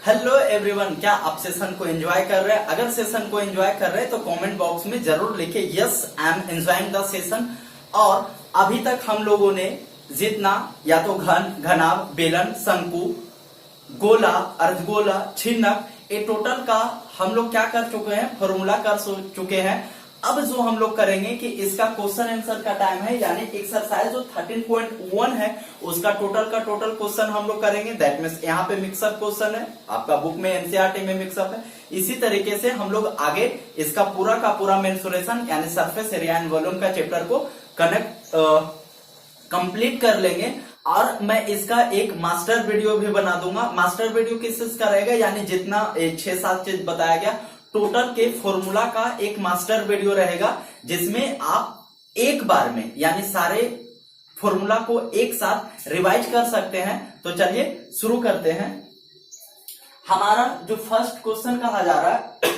Hello everyone, क्या आप session को एंजॉय कर रहे हैं? अगर सेशन को एंजॉय कर रहे हैं तो कमेंट बॉक्स में जरूर लिखे yes I am enjoying the session. और अभी तक हम लोगों ने जितना या तो घनाभ, बेलन, शंकु, गोला, अर्धगोला, छिन्नक, ये टोटल का हम लोग क्या कर चुके हैं, फॉर्मूला कर चुके हैं। अब जो हम लोग करेंगे कि इसका क्वेश्चन आंसर का टाइम है, यानी एक्सरसाइज जो 13.1 है उसका टोटल क्वेश्चन हम लोग करेंगे। दैट मीन्स यहाँ पे मिक्सअप क्वेश्चन है, आपका बुक में एनसीईआरटी में मिक्सअप है। इसी तरीके से हम लोग आगे इसका पूरा का पूरा मेंसुरेशन यानी सरफेस एरिया एंड वॉल्यूम का चैप्टर को कंप्लीट कर लेंगे। और मैं इसका एक मास्टर वीडियो भी बना दूंगा। मास्टर वीडियो किस चीज का रहेगा, यानी जितना 6-7 चीज बताया गया टोटल के फॉर्मूला का एक मास्टर वीडियो रहेगा, जिसमें आप एक बार में यानी सारे फॉर्मूला को एक साथ रिवाइज कर सकते हैं। तो चलिए शुरू करते हैं। हमारा जो फर्स्ट क्वेश्चन कहा जा रहा है,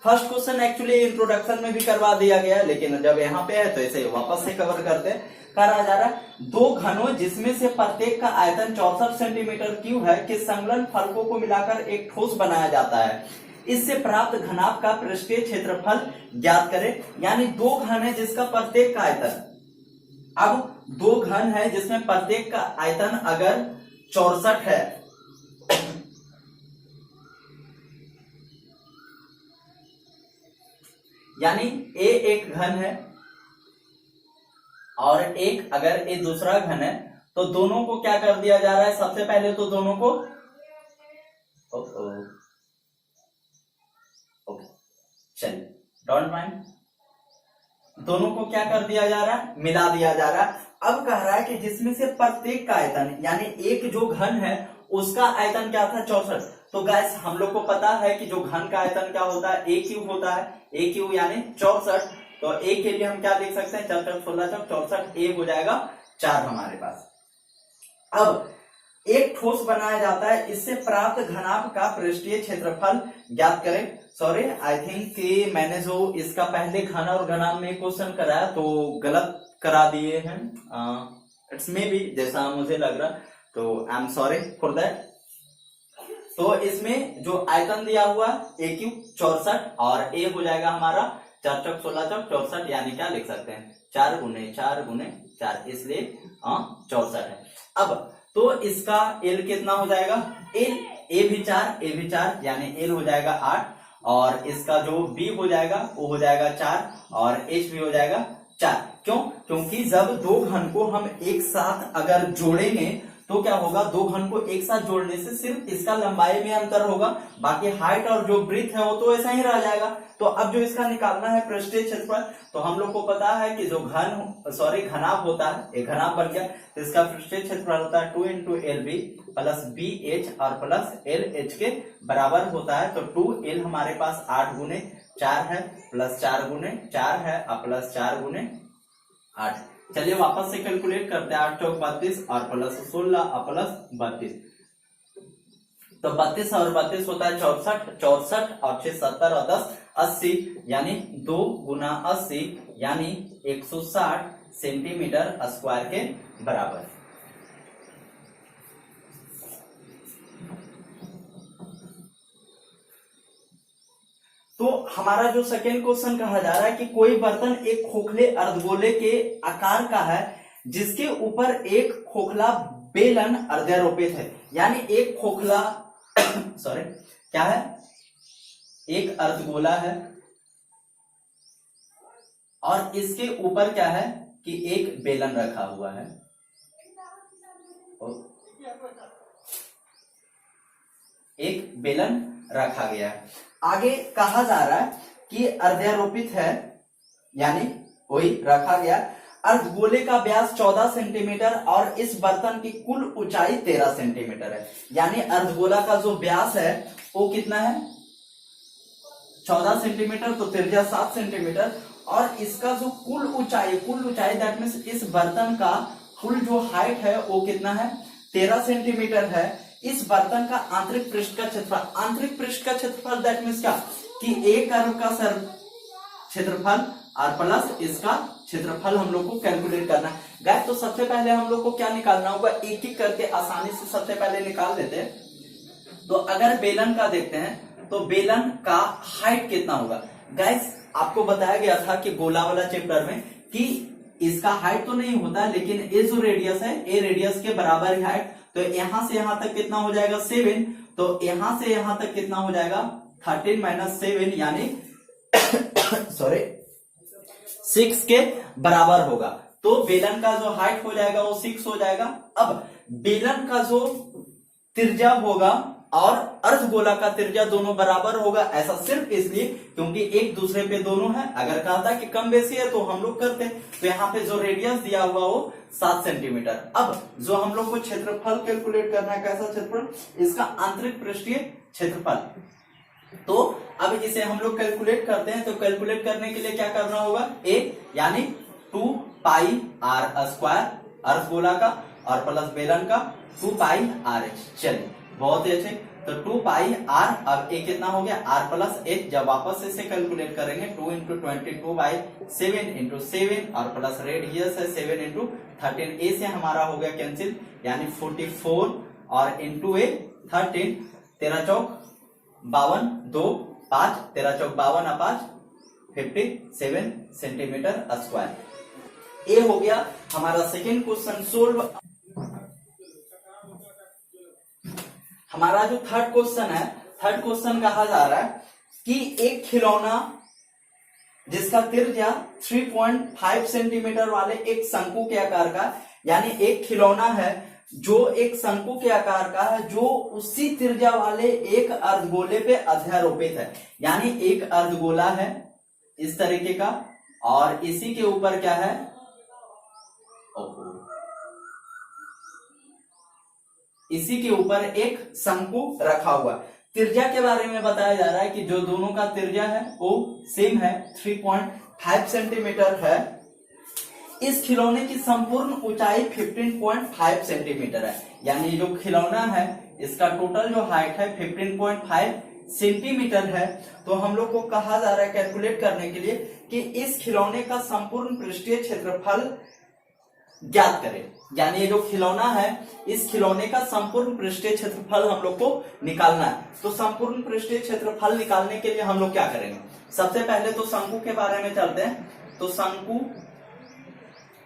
फर्स्ट क्वेश्चन एक्चुअली इंट्रोडक्शन में भी करवा दिया गया, लेकिन जब यहाँ पे है तो इसे वापस से कवर करते हैं। कहा जा रहा है दो घनों जिसमें से प्रत्येक का आयतन 64 सेंटीमीटर क्यूब है के संलग्न फलकों को मिलाकर एक ठोस बनाया जाता है। इससे प्राप्त घनाभ का पृष्ठीय क्षेत्रफल ज्ञात करें। यानी दो घन है जिसका प्रत्येक का आयतन, अब दो घन है जिसमें प्रत्येक का आयतन अगर 64 है, यानी ए एक घन है और एक अगर ए दूसरा घन है, तो दोनों को क्या कर दिया जा रहा है, सबसे पहले तो दोनों को चलिए डोंट माइंड, दोनों को क्या कर दिया जा रहा है, मिला दिया जा रहा है। अब कह रहा है कि जिसमें से प्रत्येक का आयतन यानी एक जो घन है उसका आयतन क्या था, 64। तो गाइस हम लोग को पता है कि जो घन का आयतन क्या होता है, ए क्यूब होता है। ए क्यूब यानी 64। तो ए के लिए हम क्या लिख सकते हैं, 4 16 64, ए हो जाएगा 4 हमारे पास। अब एक ठोस बनाया जाता है, इससे प्राप्त घनाभ का पृष्ठीय क्षेत्रफल ज्ञात करें। सॉरी, आई थिंक कि मैंने जो इसका पहले घन और घनाभ में क्वेश्चन कराया तो गलत करा दिए हैं। इट्स मे बी जैसा मुझे लग रहा, तो I am sorry for that. तो इसमें जो आयतन दिया हुआ ए क्यूब 64 और ए हो जाएगा हमारा 4 चौक 16 चौक 64, यानी क्या लिख सकते हैं 4 गुने 4 गुने 4, इसलिए 64 है। अब तो इसका एल कितना हो जाएगा, एल ए भी 4 यानी एल हो जाएगा 8, और इसका जो बी हो जाएगा वो हो जाएगा 4 और एच भी हो जाएगा 4। क्यों? क्योंकि जब दो घन को हम एक साथ अगर जोड़ेंगे तो क्या होगा, दो घन को एक साथ जोड़ने से सिर्फ इसका लंबाई में अंतर होगा, बाकी हाइट और जो ब्रीथ है वो तो ऐसा ही रह जाएगा। तो अब जो इसका निकालना है पृष्ठीय क्षेत्रफल, तो हम लोग को पता है कि जो घनाभ होता है, एक घनाभ बन गया, तो इसका पृष्ठीय क्षेत्रफल होता है 2 × LB प्लस BH और प्लस LH के बराबर होता है। तो 2L हमारे पास 8 गुने 4 है, प्लस 4 गुने 4 है और प्लस 4 गुने 8। चलिए वापस से कैलकुलेट करते हैं। 8 चौक 32 और प्लस 16 और प्लस 32, तो 32 और 32 होता है 64 और 6 70 और 10 80, यानी 2 गुना 80 यानी 160 सेंटीमीटर स्क्वायर के बराबर। तो हमारा जो सेकेंड क्वेश्चन कहा जा रहा है कि कोई बर्तन एक खोखले अर्धगोले के आकार का है जिसके ऊपर एक खोखला बेलन अर्धारोपित है। यानी एक खोखला सॉरी क्या है, एक अर्धगोला है और इसके ऊपर क्या है कि एक बेलन रखा हुआ है। एक बेलन रखा गया है। आगे कहा जा रहा है कि अर्धारोपित है, यानी वही रखा गया। अर्धगोले का व्यास 14 सेंटीमीटर और इस बर्तन की कुल ऊंचाई 13 सेंटीमीटर है। यानी अर्धगोला का जो व्यास है वो कितना है, 14 सेंटीमीटर, तो त्रिज्या 7 सेंटीमीटर, और इसका जो कुल ऊंचाई दैट मीन्स इस बर्तन का कुल जो हाइट है वो कितना है, 13 सेंटीमीटर है। इस बर्तन का आंतरिक पृष्ठ का क्षेत्रफल दैट मीन्स क्या कि ए कर्व का क्षेत्रफल और प्लस इसका क्षेत्रफल हम लोग को कैलकुलेट करना है। गाइस तो सबसे पहले हम लोग को क्या निकालना होगा, एक एक करके आसानी से सबसे पहले निकाल लेते हैं। तो अगर बेलन का देखते हैं तो बेलन का हाइट कितना होगा। गाइस आपको बताया गया था कि गोला वाला चैप्टर में कि इसका हाइट तो नहीं होता, लेकिन ये जो रेडियस है ए रेडियस के बराबर ही हाइट, तो यहां से यहां तक कितना हो जाएगा 7, तो यहां से यहां तक कितना हो जाएगा 13 माइनस 7 यानी सॉरी 6 के बराबर होगा। तो बेलन का जो हाइट हो जाएगा वो 6 हो जाएगा। अब बेलन का जो त्रिज्या होगा और अर्धगोला का त्रिज्या दोनों बराबर होगा, ऐसा सिर्फ इसलिए क्योंकि एक दूसरे पे दोनों है। अगर कहता कि कम बेसी है तो हम लोग करते, तो यहाँ पे जो रेडियस दिया हुआ वो 7 सेंटीमीटर। अब जो हम लोग को क्षेत्रफल कैलकुलेट करना है, कैसा क्षेत्रफल, इसका आंतरिक पृष्ठीय क्षेत्रफल। तो अब इसे हम लोग कैलकुलेट करते हैं, तो कैलकुलेट करने के लिए क्या करना होगा, ए यानी 2 पाई आर स्क्वायर अर्धगोला का और प्लस बेलन का 2 पाई आर एच। चलिए बहुत ही अच्छे, तो 2 पाई आर, अब ए कितना हो गया आर प्लस एच। जब वापस इसे कैलकुलेट करेंगे 2 इंटू 22/7 इंटू 7 और प्लस रेडियस है 7 इंटू 13, ए से हमारा हो गया कैंसिल यानी 44 और इंटू ए 13, 13 चौक 52, 2 5, 13 चौक 52 और 5 57 सेंटीमीटर स्क्वायर। ए हो गया हमारा सेकेंड क्वेश्चन सोल्व। हमारा जो थर्ड क्वेश्चन है, थर्ड क्वेश्चन कहा जा रहा है कि एक खिलौना जिसका त्रिज्या 3.5 सेंटीमीटर वाले एक शंकु के आकार का, यानी एक खिलौना है जो एक शंकु के आकार का है, जो उसी त्रिज्या वाले एक अर्धगोले पे अध्यारोपित है। यानी एक अर्धगोला है इस तरीके का और इसी के ऊपर क्या है, इसी के ऊपर एक शंकु रखा हुआ। त्रिज्या के बारे में बताया जा रहा है कि जो दोनों का त्रिज्या है वो सेम है, 3.5 सेंटीमीटर है। इस खिलौने की संपूर्ण ऊंचाई 15.5 सेंटीमीटर है। यानी जो खिलौना है इसका टोटल जो हाइट है 15.5 सेंटीमीटर है। तो हम लोग को कहा जा रहा है कैलकुलेट करने के लिए कि इस खिलौने का संपूर्ण पृष्ठीय क्षेत्रफल ज्ञात करें। यानी ये जो खिलौना है इस खिलौने का संपूर्ण पृष्ठीय क्षेत्रफल हम लोग को निकालना है। तो संपूर्ण पृष्ठीय क्षेत्रफल निकालने के लिए हम लोग क्या करेंगे, सबसे पहले तो शंकु के बारे में चलते हैं। तो शंकु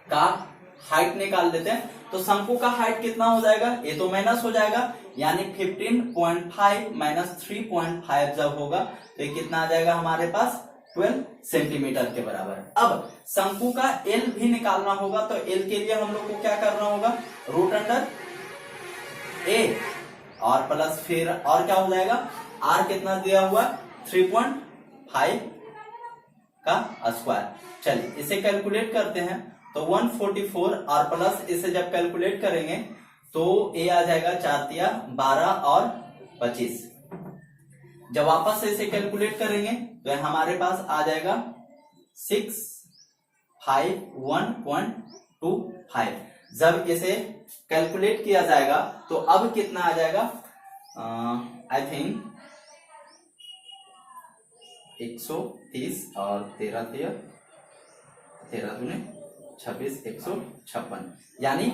का हाइट निकाल लेते हैं। तो शंकु का हाइट कितना हो जाएगा, ये तो माइनस हो जाएगा, यानी 15.5 माइनस 3.5 जब होगा तो ये कितना आ जाएगा हमारे पास 12 सेंटीमीटर के बराबर। अब शंकु का एल भी निकालना होगा, तो एल के लिए हम लोग को क्या करना होगा, रूट अंडर ए और प्लस फिर और क्या हो जाएगा, आर कितना दिया हुआ 3.5 का स्क्वायर। चलिए इसे कैलकुलेट करते हैं। तो 144 और प्लस इसे जब कैलकुलेट करेंगे तो ए आ जाएगा 4 तिया 12 और 25। जब वापस से इसे कैलकुलेट करेंगे तो हमारे पास आ जाएगा 651.25। जब इसे कैलकुलेट किया जाएगा तो अब कितना आ जाएगा, आई थिंक 130 और 13 दूने 26, 156 यानी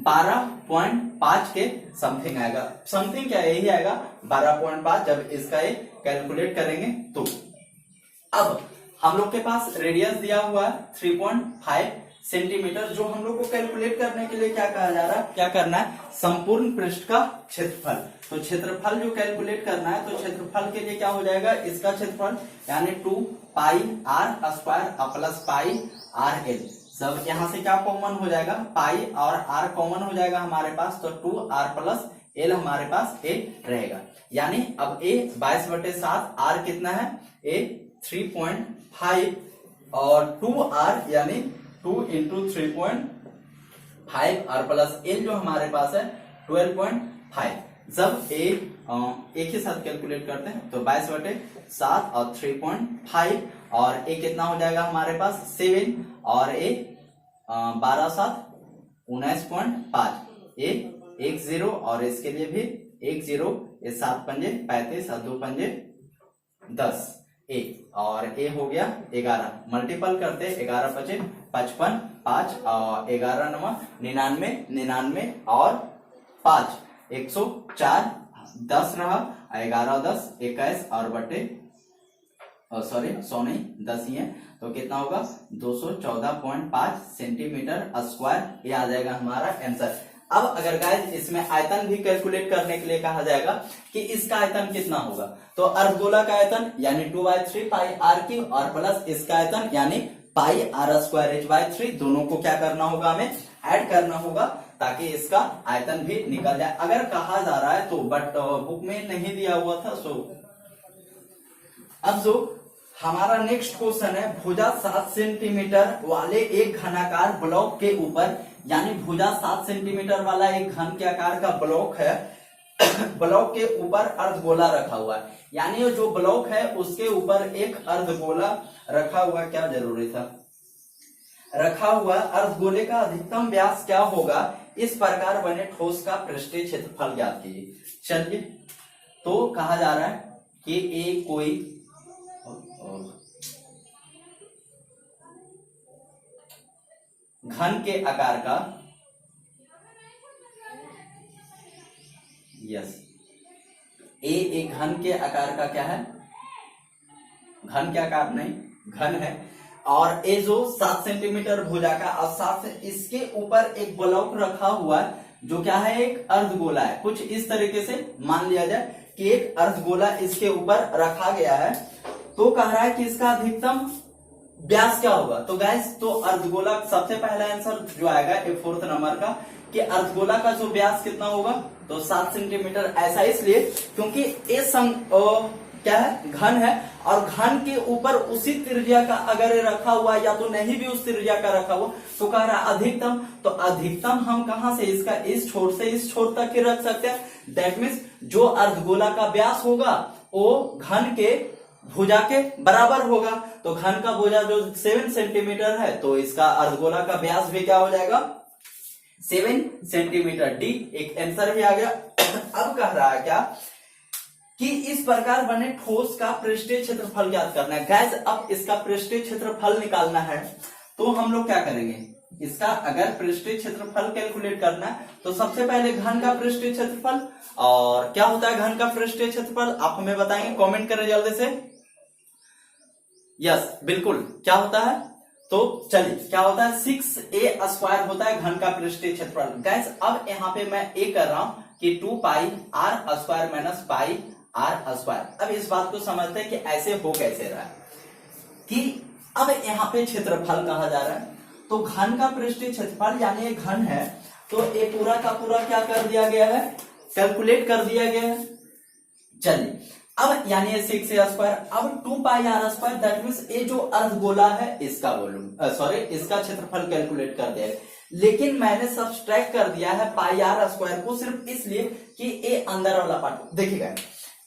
12.5 के समथिंग आएगा। समथिंग क्या यही आएगा 12.5 जब इसका ये कैलकुलेट करेंगे तो। अब हम लोग के पास रेडियस दिया हुआ है 3.5 सेंटीमीटर, जो हम लोग को कैलकुलेट करने के लिए क्या कहा जा रहा है, क्या करना है, संपूर्ण पृष्ठ का क्षेत्रफल। तो क्षेत्रफल जो कैलकुलेट करना है, तो क्षेत्रफल के लिए क्या हो जाएगा, इसका क्षेत्रफल यानी 2 pi are square plus pi R L. सब यहाँ से क्या कॉमन हो जाएगा, पाई और आर कॉमन हो जाएगा हमारे पास, तो 2 आर प्लस एल हमारे पास ए रहेगा। यानी अब ए 22/7, आर कितना है, ए 3.5 और 2 आर यानी 2 इंटू 3.5 और प्लस एल जो हमारे पास है 12.5। जब ए एक ही साथ कैलकुलेट करते हैं तो 22/7 और 3.5 और ए कितना हो जाएगा हमारे पास 7 और ए 12/7 19.5, ए 10 और इसके लिए भी 10, ये 7 पंजे 35 और 2 पंजे 10, ए और ए हो गया 11। मल्टीपल करते 11 पचे 55, 5 और 11 99 और 5 104 10 रहा, 11 10 21 और बटे सॉरी 100 नहीं 10 ही है, तो कितना होगा 214.5 सेंटीमीटर स्क्वायर, ये आ जाएगा हमारा आंसर। अब अगर गाइस इसमें आयतन भी कैलकुलेट करने के लिए कहा जाएगा कि इसका आयतन कितना होगा, तो अर्धगोला का आयतन यानी 2/3 पाई आर क्यूब और प्लस इसका आयतन यानी पाई आर स्क्वायर h/3, दोनों को क्या करना होगा, हमें ऐड करना होगा ताकि इसका आयतन भी निकल जाए। अगर कहा जा रहा है तो बट बुक में नहीं दिया हुआ था। सो अब जो हमारा नेक्स्ट क्वेश्चन है, भुजा 7 सेंटीमीटर वाले एक घनाकार ब्लॉक के ऊपर, यानी भुजा 7 सेंटीमीटर वाला एक घन के आकार का ब्लॉक है, ब्लॉक के ऊपर अर्धगोला रखा हुआ है, यानी जो ब्लॉक है उसके ऊपर एक अर्धगोला रखा हुआ, क्या जरूरी था, रखा हुआ अर्धगोले का अधिकतम व्यास क्या होगा, इस प्रकार बने ठोस का पृष्ठीय क्षेत्रफल ज्ञात कीजिए। चलिए, तो कहा जा रहा है कि एक कोई घन के आकार का, यस, एक घन के आकार का क्या है, घन के आकार नहीं, घन है, और ये जो 7 सेंटीमीटर भुजा का और 7 इसके ऊपर एक ब्लॉक रखा हुआ है जो क्या है, एक अर्धगोला है। कुछ इस तरीके से मान लिया जाए कि एक अर्धगोला इसके ऊपर रखा गया है, तो कह रहा है कि इसका अधिकतम व्यास क्या होगा। तो गैस, तो अर्धगोला सबसे पहला आंसर जो आएगा 4th नंबर का, कि अर्धगोला का जो व्यास कितना होगा, तो 7 सेंटीमीटर। ऐसा इसलिए क्योंकि ये क्या है, घन है, और घन के ऊपर उसी त्रिज्या का अगर रखा हुआ या तो नहीं भी उस त्रिज्या का रखा हुआ, तो कह रहा है अधिकतम, तो अधिकतम हम कहां से इसका इस छोर से इस छोर तक के रख सकते हैं। दैट मीन्स जो अर्धगोला का व्यास होगा वो घन के भुजा के बराबर होगा। तो घन का भुजा जो 7 सेंटीमीटर है, तो इसका अर्धगोला का व्यास भी क्या हो जाएगा, 7 सेंटीमीटर। डी एक आंसर भी आ गया। अब कह रहा है क्या कि इस प्रकार बने ठोस का पृष्ठीय क्षेत्रफल ज्ञात करना है। गैस, अब इसका पृष्ठीय क्षेत्रफल निकालना है, तो हम लोग क्या करेंगे, इसका अगर पृष्ठीय क्षेत्रफल कैलकुलेट करना है तो सबसे पहले घन का पृष्ठीय क्षेत्रफल, और क्या होता है घन का पृष्ठीय क्षेत्रफल, आप हमें बताएंगे, कमेंट करें जल्दी से। यस, बिल्कुल, क्या होता है, तो चलिए क्या होता है, 6a स्क्वायर होता है घन का पृष्ठीय क्षेत्रफल। गैस, अब यहाँ पे मैं ए कर रहा हूं कि 2 pi are square minus pi are square. अब इस बात को समझते हैं कि ऐसे हो कैसे रहा है, कि अब यहाँ पे क्षेत्रफल कहा जा रहा है, तो घन का पृष्ठीय क्षेत्रफल यानी ये घन है, तो ये पूरा का पूरा क्या कर दिया गया है, कैलकुलेट कर दिया गया है। चलिए, अब यानी ये 6a स्क्वायर, अब 2 pi are square, that means ये जो अर्धगोला है इसका वॉल्यूम सॉरी इसका क्षेत्रफल कैलकुलेट कर दिया है। लेकिन मैंने सब्सट्रैक्ट कर दिया है पाई आर स्क्वायर को सिर्फ इसलिए कि ये अंदर वाला पार्ट, देखिएगा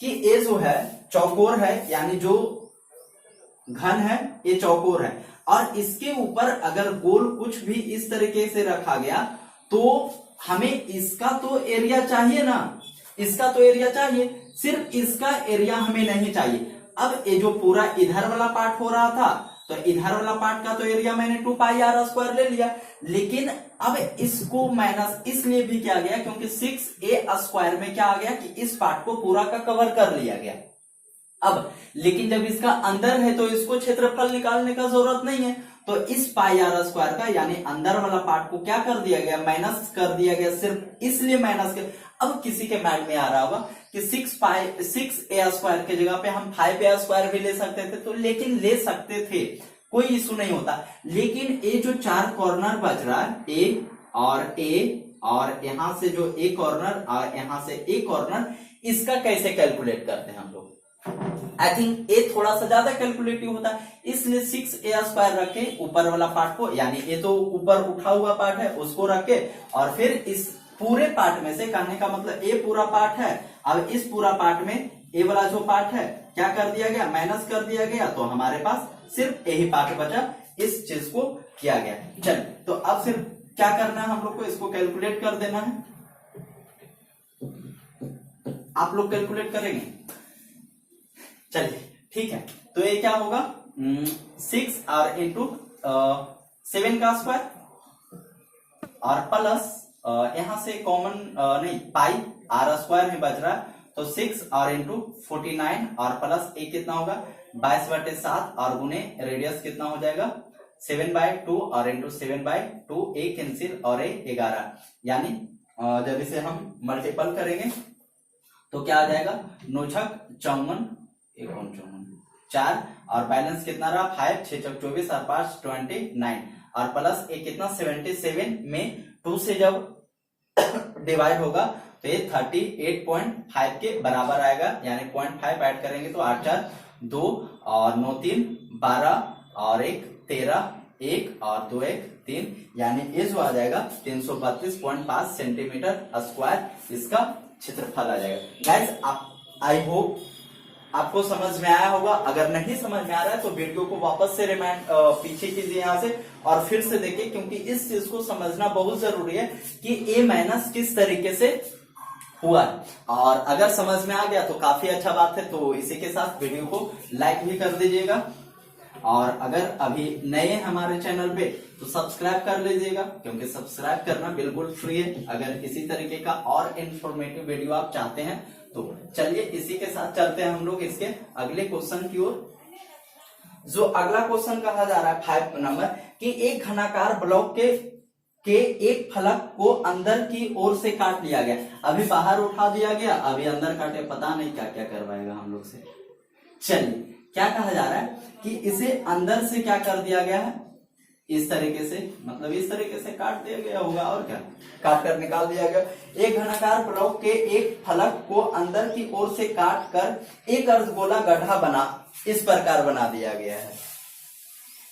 कि ये जो है चौकोर है, यानी जो घन है ये चौकोर है, और इसके ऊपर अगर गोल कुछ भी इस तरीके से रखा गया तो हमें इसका तो एरिया चाहिए ना, इसका तो एरिया चाहिए, सिर्फ इसका एरिया हमें नहीं चाहिए। अब ये जो पूरा इधर वाला पार्ट हो रहा था, तो इधर वाला पार्ट का तो एरिया मैंने 2 पाई आर स्क्वायर ले लिया, लेकिन अब इसको माइनस इसलिए भी किया गया क्योंकि 6a स्क्वायर में क्या आ गया कि इस पार्ट को पूरा का कवर कर लिया गया। अब लेकिन जब इसका अंदर है तो इसको क्षेत्रफल निकालने का जरूरत नहीं है, तो इस पाई आर स्क्वायर का यानी अंदर वाला पार्ट को क्या कर दिया गया, माइनस कर दिया गया, सिर्फ इसलिए माइनस कर। अब किसी के माइंड में आ रहा होगा कि 6a स्क्वायर की जगह पे हम 5a स्क्वायर भी ले सकते थे, तो लेकिन ले सकते थे, कोई इशू नहीं होता। लेकिन ये जो 4 कॉर्नर बच रहा है, ए और यहां से जो ए कॉर्नर और यहां से ए कॉर्नर, इसका कैसे कैलकुलेट करते हैं हम लोग, आई थिंक ए थोड़ा सा ज्यादा कैलकुलेटिव होता है, इसलिए 6a स्क्वायर रखे ऊपर वाला पार्ट को, यानी ये तो ऊपर उठा हुआ पार्ट है उसको रखे, और फिर इस पूरे पार्ट में से, कहने का मतलब ए पूरा पार्ट है, अब इस पूरा पार्ट में ए वाला जो पार्ट है क्या कर दिया गया, माइनस कर दिया गया, तो हमारे पास सिर्फ यही पार्ट बचा, इस चीज को किया गया। चलिए, तो अब सिर्फ क्या करना है हम लोग को, इसको कैलकुलेट कर देना है। आप लोग कैलकुलेट करेंगे, चलिए ठीक है। तो ये क्या होगा, 6 और इंटू 7 का स्क्वायर और प्लस यहां से कॉमन नहीं, पाई आर स्क्वायर में बच रहा है, तो 6 और इंटू 49 और प्लस ए कितना होगा 22/7 और गुने रेडियस कितना हो जाएगा 7/2 और इंटू 7/2 ए कैंसिल और ए 11 यानी जब इसे हम मल्टीपल करेंगे तो क्या आ जाएगा 9 छक 54 4 और बैलेंस कितना रहा 5 6 छक 24 और 5 29 और प्लस ए कितना 77 में 2 से जब डिवाइड होगा तो ये 38.5 के बराबर आएगा यानी 0.5 ऐड करेंगे तो 8 4 2 और 9 3 12 और 1 13 1 और 2 1 3 यानी ये जो आ जाएगा 332.5 सेंटीमीटर स्क्वायर इसका क्षेत्रफल आ जाएगा। गाइस आई होप आपको समझ में आया होगा। अगर नहीं समझ में आ रहा है तो वीडियो को वापस से रिमाइंड पीछे कीजिए यहाँ से और फिर से देखिए, क्योंकि इस चीज को समझना बहुत जरूरी है कि ए माइनस किस तरीके से हुआ। और अगर समझ में आ गया तो काफी अच्छा बात है। तो इसी के साथ वीडियो को लाइक भी कर दीजिएगा और अगर अभी नए हैं हमारे चैनल पे तो सब्सक्राइब कर लीजिएगा, क्योंकि सब्सक्राइब करना बिल्कुल फ्री है। अगर इसी तरीके का और इंफॉर्मेटिव वीडियो आप चाहते हैं तो चलिए इसी के साथ चलते हैं हम लोग इसके अगले क्वेश्चन की ओर। जो अगला क्वेश्चन कहा जा रहा है 5 नंबर कि एक घनाकार ब्लॉक के एक फलक को अंदर की ओर से काट लिया गया। अभी बाहर उठा दिया गया, अभी अंदर काटे, पता नहीं क्या क्या करवाएगा हम लोग से। चलिए क्या कहा जा रहा है कि इसे अंदर से क्या कर दिया गया है, इस तरीके से, मतलब इस तरीके से काट दिया गया होगा और क्या काट कर निकाल दिया गया। एक घनाकार ब्लॉक के एक फलक को अंदर की ओर से काट कर एक अर्धगोला गड्ढा बना इस प्रकार बना दिया गया है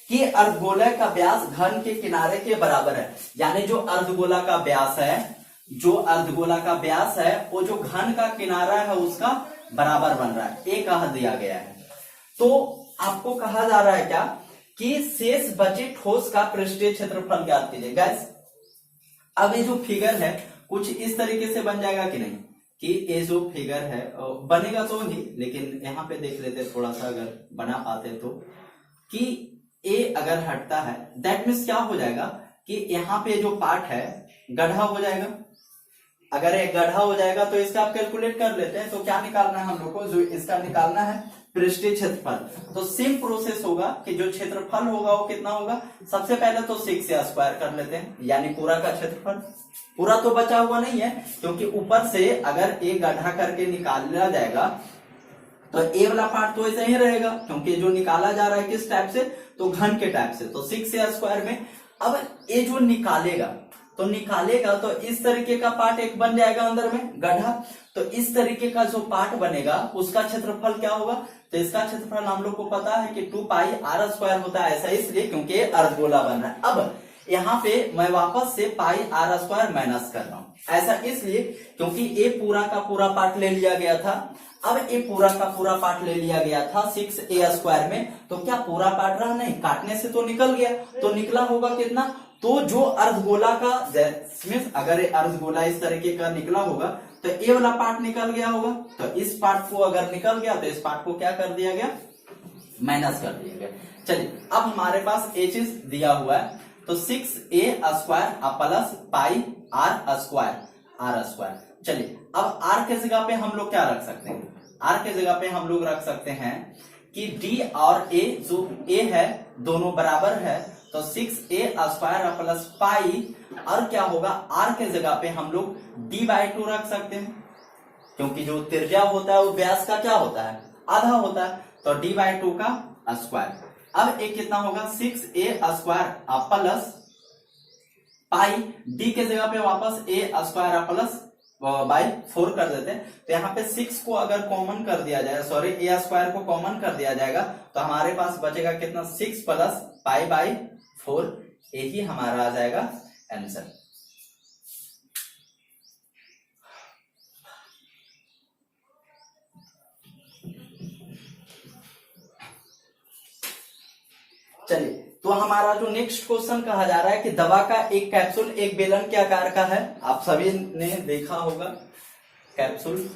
कि अर्धगोले का व्यास घन के किनारे के बराबर है। यानी जो अर्धगोला का व्यास है, जो अर्धगोला का व्यास है वो जो घन का किनारा है उसका बराबर बन रहा है, ये कहा दिया गया है। तो आपको कहा जा रहा है क्या कि शेष बचे ठोस का पृष्ठीय क्षेत्रफल ज्ञात कीजिए। गैस अब ये जो फिगर है कुछ इस तरीके से बन जाएगा कि नहीं, कि ये जो फिगर है बनेगा तो ही, लेकिन यहाँ पे देख लेते थोड़ा सा अगर बना पाते तो, कि ए अगर हटता है दैट मीन्स क्या हो जाएगा कि यहाँ पे जो पार्ट है गड्ढा हो जाएगा। अगर एक गड्ढा हो जाएगा तो इसका आप कैलकुलेट कर लेते हैं। तो क्या निकालना है हम लोग को, जो इसका निकालना है पृष्ठीय क्षेत्रफल। तो सेम प्रोसेस होगा कि जो क्षेत्रफल होगा वो कितना होगा, सबसे पहले तो 6 से स्क्वायर कर लेते हैं, यानी पूरा का क्षेत्रफल। पूरा तो बचा हुआ नहीं है क्योंकि ऊपर से अगर एक गड्ढा करके निकाला जाएगा तो ए वाला पार्ट तो ऐसा ही रहेगा, क्योंकि जो निकाला जा रहा है किस टाइप से, तो घन के टाइप से। तो 6 से स्क्वायर में अब ये जो निकालेगा तो इस तरीके का पार्ट एक बन जाएगा अंदर में गड्ढा। तो इस तरीके का जो पार्ट बनेगा उसका क्षेत्रफल क्या होगा, तो इसका क्षेत्रफल हम लोग को पता है कि 2 पाई आर स्क्वायर होता है। ऐसा इसलिए क्योंकि अर्धगोला बन रहा है। अब यहाँ पे मैं वापस से पाई आर स्क्वायर माइनस कर रहा हूं, ऐसा इसलिए क्योंकि ये पूरा का पूरा पार्ट ले लिया गया था। अब ये पूरा का पूरा पार्ट ले लिया गया था 6a स्क्वायर में, तो क्या पूरा पार्ट रहा नहीं, काटने से तो निकल गया। तो निकला होगा कितना, तो जो अर्धगोला का अगर अर्धगोला इस तरीके का निकला होगा तो ए वाला पार्ट निकल गया होगा। तो इस पार्ट को अगर निकल गया तो इस पार्ट को क्या कर दिया गया, माइनस कर दिया गया। चलिए अब हमारे पास ए चीज दिया हुआ है, तो 6a square plus pi are square. चलिए अब आर के जगह पे हम लोग क्या रख सकते हैं, आर के जगह पे हम लोग रख सकते हैं कि डी और ए, जो ए है दोनों बराबर है, तो 6a स्क्वायर प्लस पाई, और क्या होगा आर के जगह पे हम लोग d/2 रख सकते हैं, क्योंकि जो त्रिज्या होता है वो व्यास का क्या होता है, आधा होता है। तो d/2 का स्क्वायर। अब एक कितना होगा 6a स्क्वायर प्लस पाई, डी के जगह पे वापस a स्क्वायर प्लस बाई 4 कर देते हैं। तो यहाँ पे 6 को अगर कॉमन कर दिया जाए, सॉरी a स्क्वायर को कॉमन कर दिया जाएगा तो हमारे पास बचेगा कितना 6 प्लस पाई बाई 4, यही हमारा आ जाएगा आंसर। चलिए तो हमारा जो नेक्स्ट क्वेश्चन कहा जा रहा है कि दवा का एक कैप्सूल एक बेलन के आकार का है। आप सभी ने देखा होगा कैप्सूल।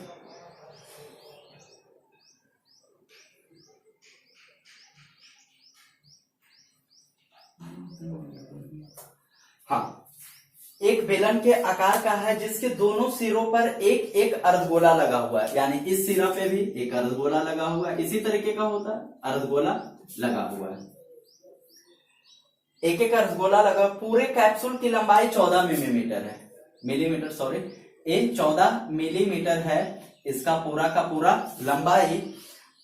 हाँ, एक बेलन के आकार का है जिसके दोनों सिरों पर एक एक अर्धगोला लगा हुआ है, यानी इस सिरा पे भी एक अर्धगोला लगा हुआ है, इसी तरीके का होता है, अर्धगोला लगा हुआ है, एक एक अर्धगोला लगा। पूरे कैप्सूल की लंबाई 14 मिलीमीटर है, मिलीमीटर सॉरी, ये 14 मिलीमीटर है इसका पूरा का पूरा लंबाई,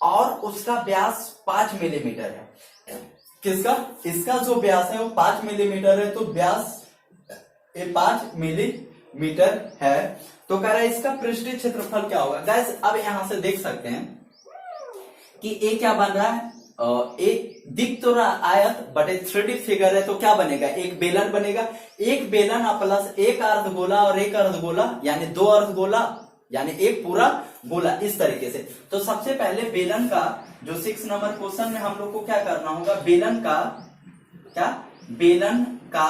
और उसका व्यास 5 मिलीमीटर है। किसका? इसका जो व्यास है वो 5 मिलीमीटर है, तो व्यास ये 5 मिलीमीटर है। तो कह रहा है इसका पृष्ठीय क्षेत्रफल क्या होगा। गाइस अब यहां से देख सकते हैं कि ये क्या बन रहा है, एक दिख तो रहा आयत बट एक 3D फिगर है, तो क्या बनेगा, एक बेलन बनेगा, एक बेलन प्लस एक अर्धगोला और एक अर्धगोला, यानी 2 अर्धगोला, यानी एक पूरा गोला, इस तरीके से। तो सबसे पहले बेलन का जो 6 नंबर क्वेश्चन में हम लोग को क्या करना होगा, बेलन का क्या, बेलन का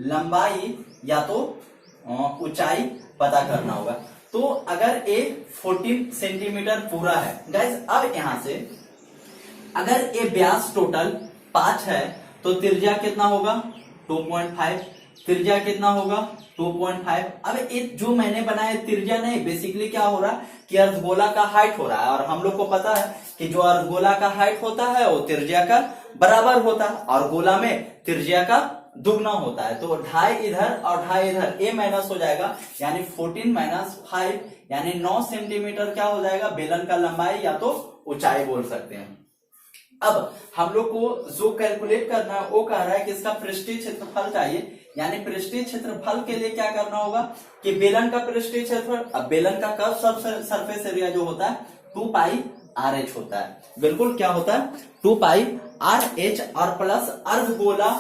लंबाई या तो ऊंचाई पता करना होगा। तो अगर ये 14 सेंटीमीटर पूरा है गाइस, अब यहां से अगर ये व्यास टोटल 5 है तो त्रिज्या कितना होगा 2.5, त्रिज्या कितना होगा 2.5। अब ये जो मैंने बनाया त्रिज्या नहीं, बेसिकली क्या हो रहा है कि अर्धगोला का हाइट हो रहा है, और हम लोग को पता है कि जो अर्धगोला का हाइट होता है वो त्रिज्या का बराबर होता है, और गोला में त्रिज्या का दुगना होता है। तो 2.5 इधर और 2.5 इधर, ये माइनस हो जाएगा, यानी 14 माइनस 5 यानी 9 सेंटीमीटर क्या हो जाएगा बेलन का लंबाई या तो ऊंचाई बोल सकते हैं। अब हम लोग को जो कैलकुलेट करना है वो कह रहा है कि इसका पृष्ठीय क्षेत्रफल चाहिए, यानी पृष्ठीय क्षेत्रफल के लिए क्या करना होगा कि बेलन का पृष्ठीय क्षेत्रफल, अब बेलन का कर्व सरफेस एरिया जो होता है 2 पाई RH होता है, बिल्कुल क्या होता है 2 पाई RH, और प्लस अर्धगोला,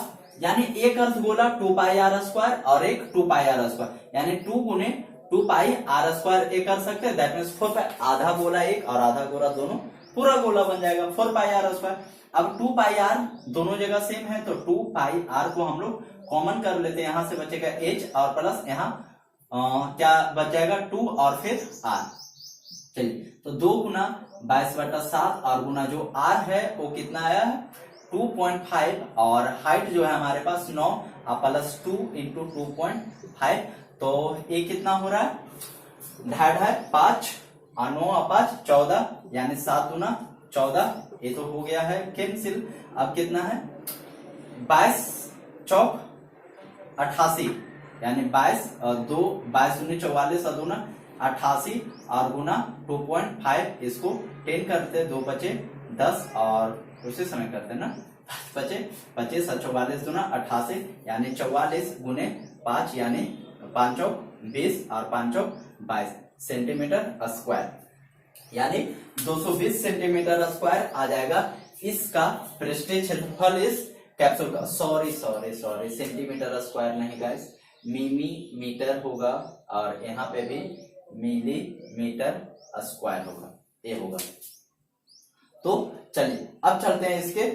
यानी एक अर्धगोला 2 पाई R² और एक 2 पाई R², यानी 2 गुने 2 पाई R² एक कर सकते हैं, दैट मीन्स 4 पाई, आधा गोला एक और आधा गोला दोनों पूरा गोला बन जाएगा 4 पाई R²। अब 2 पाई R दोनों जगह सेम है, तो 2 पाई R को हम लोग कॉमन कर लेते हैं, यहां से बचेगा H और प्लस यहाँ क्या बच जाएगा 2 और फिर R। चलिए तो 2 गुना 22/7 और गुना जो R है वो कितना आया है 2.5, और हाइट जो है हमारे पास 9 और प्लस 2 इंटू 2.5, तो ये कितना हो रहा है 2.5 5 और 9 और 5 14, यानी 7 गुना 14, ये तो हो गया है कैंसिल। अब कितना है 22 चौक 88, यानी 22 और 2 22 दूनी 44 और 2 ना 88 और गुना 2.5, इसको 10 करते 2 बचे 10 और उसी समय करते ना बचे 25 और 44 दूना 88, यानी 44 गुने 5 यानी 5 चौक 20 और 5 चौक 22 सेंटीमीटर स्क्वायर, यानी 220 सेंटीमीटर स्क्वायर आ जाएगा इसका पृष्ठीय क्षेत्रफल इस कैप्सूल का। सॉरी सेंटीमीटर स्क्वायर नहीं गाइस, मिलीमीटर होगा, और यहाँ पे भी मिलीमीटर स्क्वायर होगा, ये होगा। तो चलिए अब चलते हैं इसके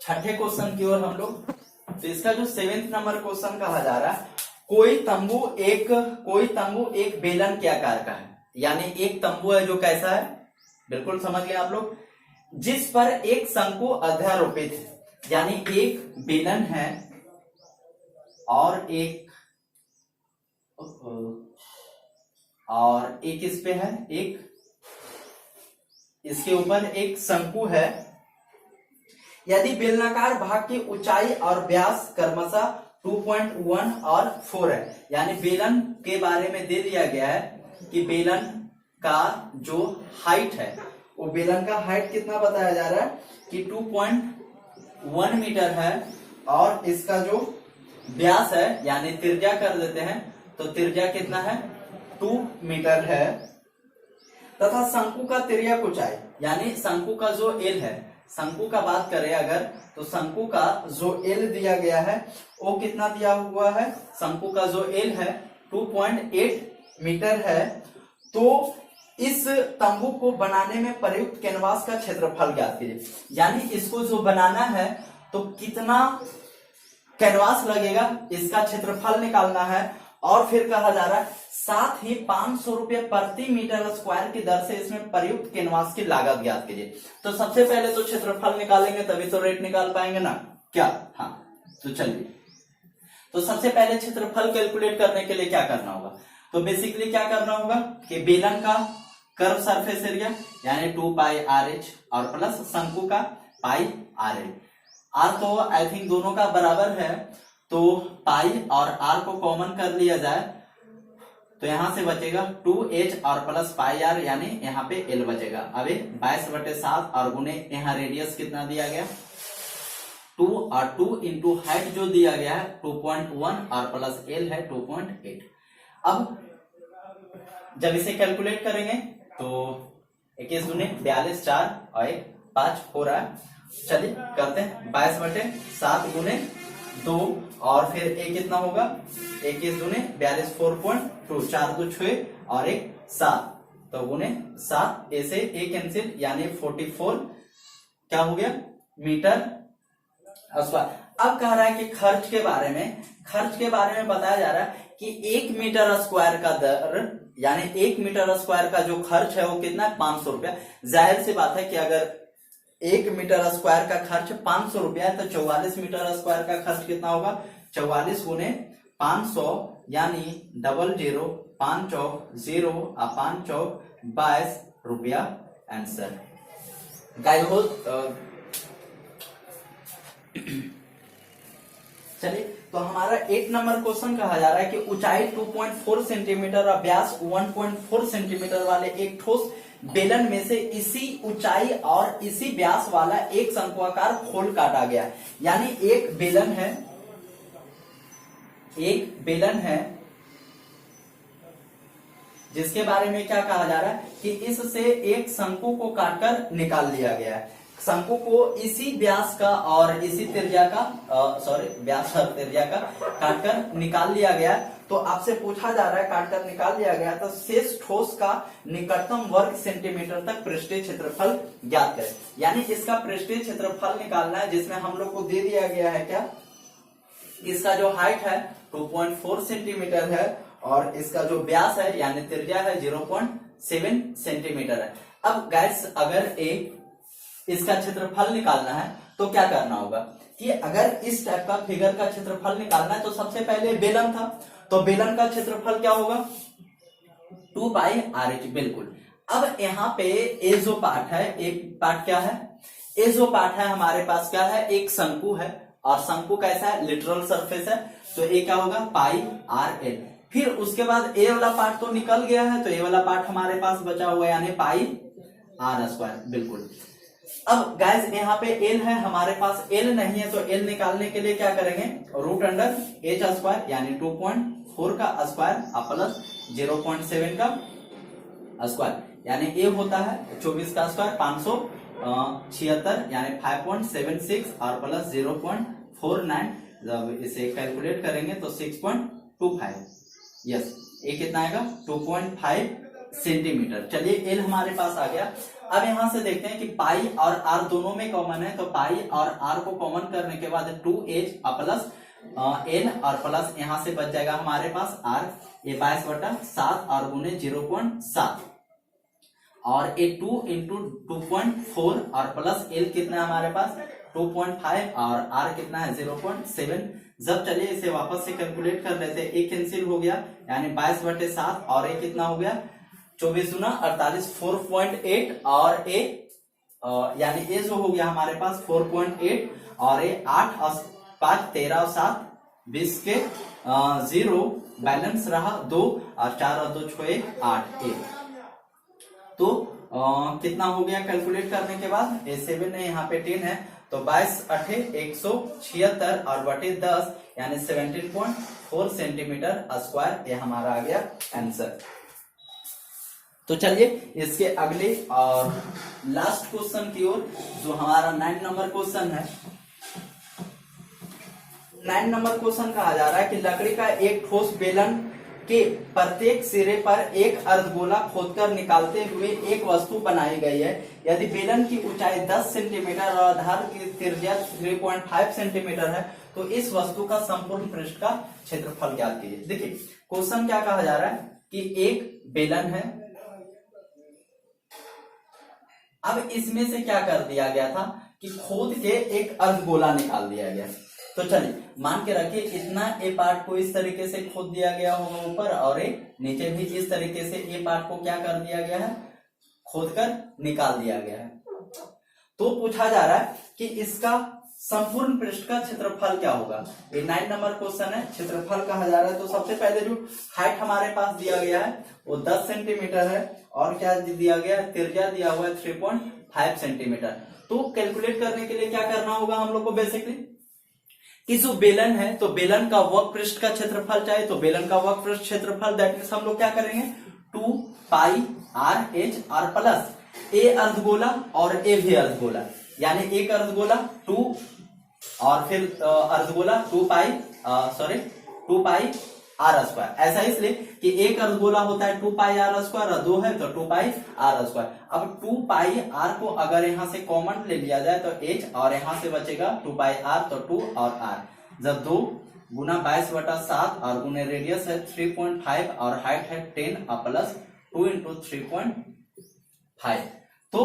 छठे क्वेश्चन की ओर हम लोग। तो इसका जो 7th नंबर क्वेश्चन कहा जा रहा है, कोई तंबू एक बेलन के आकार का है, यानी एक तंबू है जो कैसा है बिल्कुल समझ गए आप लोग, जिस पर एक शंकु अध्यारोपित है, यानी एक बेलन है और एक इस पे है, एक इसके ऊपर एक शंकु है। यदि बेलनाकार भाग की ऊंचाई और व्यास क्रमशः 2.1 और 4 है, यानी बेलन के बारे में दे दिया गया है कि बेलन का जो हाइट है वो बेलन का हाइट कितना बताया जा रहा है कि 2.1 मीटर है, और इसका जो व्यास है यानी त्रिज्या कर देते हैं, तो त्रिज्या कितना है 2 मीटर है, तथा शंकु का तिर्यक ऊंचाई, यानी शंकु का जो एल है, शंकु का बात करें अगर तो शंकु का जो एल दिया गया है वो कितना दिया हुआ है, शंकु का जो एल है 2.8 मीटर है। तो इस तंबू को बनाने में प्रयुक्त कैनवास का क्षेत्रफल ज्ञात कीजिए, यानी इसको जो बनाना है तो कितना कैनवास लगेगा इसका क्षेत्रफल निकालना है, और फिर कहा जा रहा है साथ ही 500 रुपये प्रति मीटर स्क्वायर की दर से इसमें प्रयुक्त कैनवास की लागत ज्ञात कीजिए। तो सबसे पहले तो क्षेत्रफल निकालेंगे तभी तो रेट निकाल पाएंगे ना क्या। हाँ तो चलिए, तो सबसे पहले क्षेत्रफल कैलकुलेट करने के लिए क्या करना होगा, तो बेसिकली क्या करना होगा कि बेलन का कर्व सरफेस एरिया यानी 2 पाई आर एच और प्लस शंकु का पाई आर एल। आर तो आई थिंक दोनों का बराबर है, तो पाई और आर को कॉमन कर लिया जाए तो यहां से बचेगा 2h और प्लस पाई आर यानी यहाँ पे l बचेगा। अभी 22/7 और गुने यहाँ रेडियस कितना दिया गया 2 और 2 इंटू हाइट जो दिया गया है 2.1 और प्लस l है 2.8। अब जब इसे कैलकुलेट करेंगे तो 21 दूनी 42 4 और 1 5 हो रहा है। चलिए करते हैं 22/7 गुने 2 और फिर एक कितना होगा 21 दूने 42 4.2 4 2 6 और 1 7 तो गुने 7 ऐसे एक कैंसिल यानी 44 क्या हो गया मीटर स्क्वायर। अब कह रहा है कि खर्च के बारे में बताया जा रहा है कि 1 मीटर स्क्वायर का दर यानी 1 मीटर स्क्वायर का जो खर्च है वो कितना है 500 रुपया। जाहिर सी बात है कि अगर 1 मीटर स्क्वायर का खर्च 500 रुपया है तो 44 मीटर स्क्वायर का खर्च कितना होगा 44 गुने 500 यानी 00 5 चौक 0 और 5 चौक 22 रुपया आंसर। गाइस हो चलिए तो हमारा 8 नंबर क्वेश्चन कहा जा रहा है कि ऊंचाई 2.4 सेंटीमीटर और व्यास 1.4 सेंटीमीटर वाले एक ठोस बेलन में से इसी ऊंचाई और इसी व्यास वाला एक शंक्वाकार खोल काटा गया। यानी एक बेलन है जिसके बारे में क्या कहा जा रहा है कि इससे एक शंकु को काटकर निकाल लिया गया है। शंकु को इसी व्यास का और इसी त्रिज्या का व्यास और त्रिज्या का काटकर निकाल लिया गया। तो आपसे पूछा जा रहा है काटकर निकाल लिया गया तो शेष ठोस का निकटतम वर्ग सेंटीमीटर तक पृष्ठीय क्षेत्रफल ज्ञात करें। यानी इसका पृष्ठीय क्षेत्रफल निकालना है जिसमें हम लोग को दे दिया गया है क्या इसका जो हाइट है 2.4 सेंटीमीटर है और इसका जो व्यास है यानी त्रिज्या है 0.7 सेंटीमीटर है। अब गैस अगर इसका क्षेत्रफल निकालना है तो क्या करना होगा कि अगर इस टाइप का फिगर का क्षेत्रफल निकालना है तो सबसे पहले बेलन था तो बेलन का क्षेत्रफल क्या होगा 2 पाई आर एच। बिल्कुल। अब यहाँ पे ए जो पार्ट है एक पार्ट क्या है ए जो पार्ट है हमारे पास क्या है एक शंकु है और शंकु कैसा है लिटरल सरफेस है तो ए क्या होगा पाई आर एल। फिर उसके बाद ए वाला पार्ट तो निकल गया है तो ए वाला पार्ट हमारे पास बचा हुआ है यानी पाई आर स्क्वायर। बिल्कुल। अब गाइस यहाँ पे एल है हमारे पास एल नहीं है तो एल निकालने के लिए क्या करेंगे रूट अंडर एच स्क्वायर यानी 2.4 का स्क्वायर प्लस 0.7 का स्क्वायर यानी ए होता है 24 का स्क्वायर 576 यानी 5.76 और प्लस 0.49 जब इसे कैलकुलेट करेंगे तो 6.25 यस ए कितना आएगा 2.5 सेंटीमीटर। चलिए एल हमारे पास आ गया। अब यहां से देखते हैं कि पाई और आर दोनों में कॉमन है तो पाई और आर को कॉमन करने के बाद 2h प्लस एल और प्लस यहां से बच जाएगा हमारे पास आर ये 22/7 और गुने 0.7 और ये 2 इंटू 2.4 और प्लस एल कितना है हमारे पास 2.5 और आर कितना है 0.7। जब चलिए इसे वापस से कैलकुलेट कर लेते एक कैंसिल हो गया यानी 22/7 और ये कितना हो गया 24 गुना 48 4.8 और ए यानी ए जो हो गया हमारे पास 4.8 और ए 8 और 5 13 और 7 20 के 0 बैलेंस रहा 2 और 4 और 2 6 8 1 तो कितना हो गया कैलकुलेट करने के बाद ए 7 है यहाँ पे 10 है तो 22 8 176 और बटे 10 यानी 17.4 सेंटीमीटर स्क्वायर ये हमारा आ गया आंसर। तो चलिए इसके अगले और लास्ट क्वेश्चन की ओर जो हमारा 9 नंबर क्वेश्चन है। 9 नंबर क्वेश्चन कहा जा रहा है कि लकड़ी का एक ठोस बेलन के प्रत्येक सिरे पर एक अर्धगोला खोदकर निकालते हुए एक वस्तु बनाई गई है। यदि बेलन की ऊंचाई 10 सेंटीमीटर और आधार की त्रिज्या 3.5 सेंटीमीटर है तो इस वस्तु का संपूर्ण पृष्ठ का क्षेत्रफल ज्ञात कीजिए। देखिए क्वेश्चन क्या कहा जा रहा है कि एक बेलन है। अब इसमें से क्या कर दिया गया था कि खोद के एक अर्धगोला निकाल दिया गया। तो चलिए मान के रखिए इतना ए पार्ट को इस तरीके से खोद दिया गया होगा ऊपर, और नीचे भी इस तरीके से ए पार्ट को क्या कर दिया गया है, खोद कर निकाल दिया गया है। तो पूछा जा रहा है कि इसका संपूर्ण पृष्ठ का क्षेत्रफल क्या होगा। ये 9 नंबर क्वेश्चन है, क्षेत्रफल कहा जा रहा है। तो सबसे पहले जो हाइट हमारे पास दिया गया है वो 10 सेंटीमीटर है, और क्या दिया गया है, त्रिज्या दिया हुआ है 3.5 सेंटीमीटर। तो कैलकुलेट करने के लिए क्या करना होगा हम लोग को, बेसिकली कि जो बेलन है तो बेलन का वक्र पृष्ठ का क्षेत्रफल चाहिए, तो बेलन का वक्र पृष्ठ क्षेत्रफल दैट मींस हम लोग क्या करेंगे 2 pi R H R plus ए अर्धगोला और ए भी अर्धगोला, यानी एक अर्धगोला 2 और फिर अर्धगोला 2 पाई आर स्क्वायर। ऐसा इसलिए कि एक अर्धगोला होता है 2 पाई आर स्क्वायर और 2 है तो 2 पाई आर स्क्वायर। अब 2 पाई आर को अगर यहां से कॉमन ले लिया जाए तो एच, और यहां से बचेगा 2 पाई आर, तो 2 और आर, जब 2 गुना 22/7 और गुने रेडियस है 3.5 और हाइट है 10 प्लस 2 इंटू 3.5। तो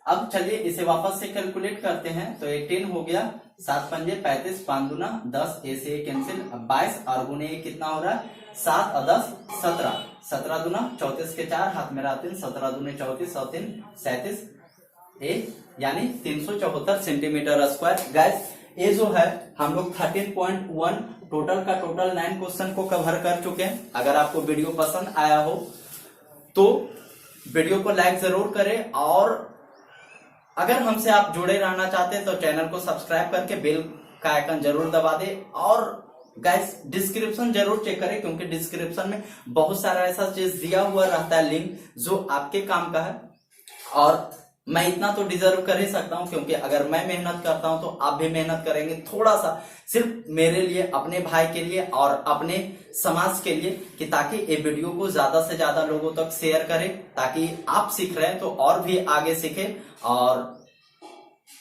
अब चलिए इसे वापस से कैलकुलेट करते हैं। तो ये 10 हो गया, 7 पंजे 35, 5 दूना 10, ए से कैंसिल, 22 और गुने कितना हो रहा है 7 और 10 17, 17 दूना 34 के 4 हाथ में 3, 17 दूने 34 और 3 37 ए यानी 374 सेंटीमीटर स्क्वायर। गैस ये जो है हम लोग 13.1 टोटल का टोटल 9 क्वेश्चन को कवर कर चुके हैं। अगर आपको वीडियो पसंद आया हो तो वीडियो को लाइक जरूर करें, और अगर हमसे आप जुड़े रहना चाहते हैं तो चैनल को सब्सक्राइब करके बेल का आइकन जरूर दबा दें। और गाइस डिस्क्रिप्शन जरूर चेक करें, क्योंकि डिस्क्रिप्शन में बहुत सारा ऐसा चीज दिया हुआ रहता है लिंक जो आपके काम का है, और मैं इतना तो डिजर्व कर ही सकता हूं, क्योंकि अगर मैं मेहनत करता हूं तो आप भी मेहनत करेंगे थोड़ा सा, सिर्फ मेरे लिए, अपने भाई के लिए और अपने समाज के लिए, कि ताकि ये वीडियो को ज्यादा से ज्यादा लोगों तक शेयर करें, ताकि आप सीख रहे हैं तो और भी आगे सीखे। और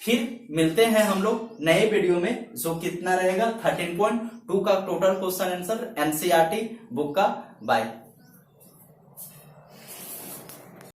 फिर मिलते हैं हम लोग नए वीडियो में, जो कितना रहेगा 13.2 का total question answer NCERT book का। बाय।